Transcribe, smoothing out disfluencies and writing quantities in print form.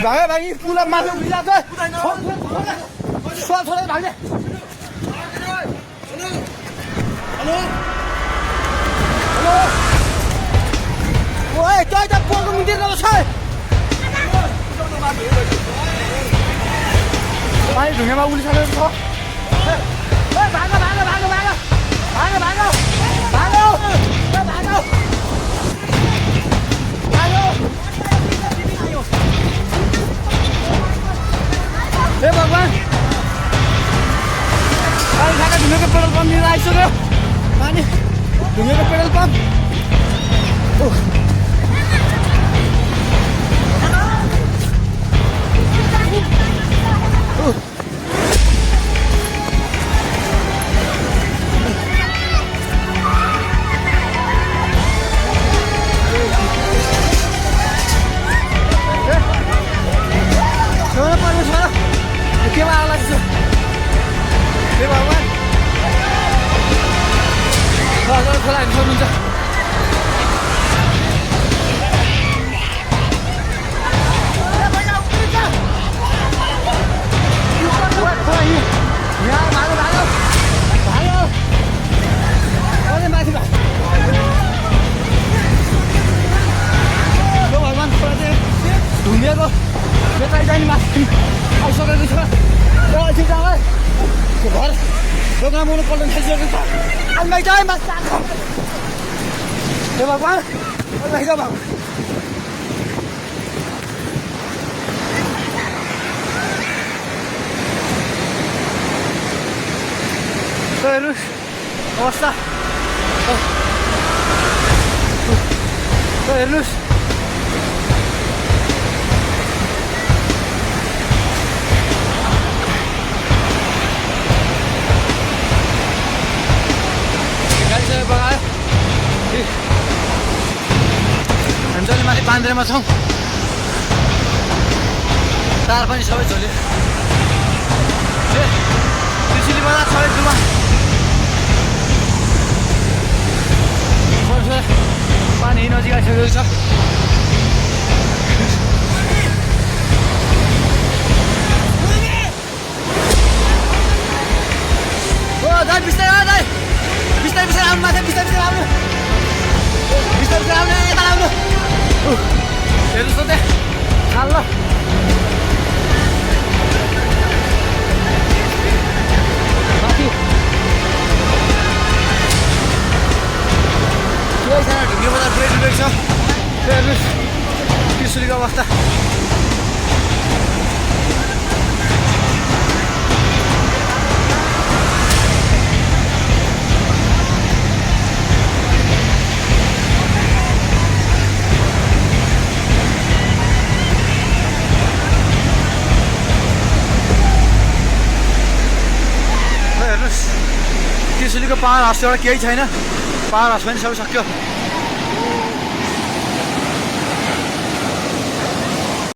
भागे भागी पुला माथि उभिरहेको छ छोडे भाग्ने हेलो हेलो ओए त्यो त पोलको मुन्तिर गएको छ पानी ढुङ्गामा उलिसकेको छ ए भाग भाग भाग भाग भाग भाग भाग ए भाग हे भगवान पानी खाका ढुङ्गाको पेट्रोल पम्प लिएर आइसक्यो पानी ढुङ्गाको पेट्रोल पम्प के आग लाग्छ हे भगवान खोला हेर्नु सक्नुहुन्छ यहाँ भागो भागो भागो अझै माथि भगवान खोला चाहिँ ढुङ्गेको बेताइ जाने माथि आइसकेको छ एकछिन घर दोकान बनाउनु पर्ने थालिसकेको छ आइमाइ जाए माथि हे भगवान आइमाइ जा भगवान हेर्नुहोस् अवस्था हेर्नुहोस् हामी जहिले माथि बान्द्रेमा छौँ तार पनि सबै झोल्यो त्रिशुली बजार सबै डुबा पानी नजिक आइसकेको छ ओ दाइ बिस्तारै दाइ बिस्तारै बिस्तारै आउनु माथि बिस्तारै बिस्तारै आउनु बिस्तारै बिस्तारै आउनु यता आउनु हेर्नुहोस् त त्यहाँ खाल ल माथि केही छैन ढुङ्गे बजार पुरै डुबेको छ हेर्नुहोस् त्रिशुलीको अवस्था त्रिशुलीको पावर हाउस एउटा केही छैन पावर हाउस पनि सबै सक्यो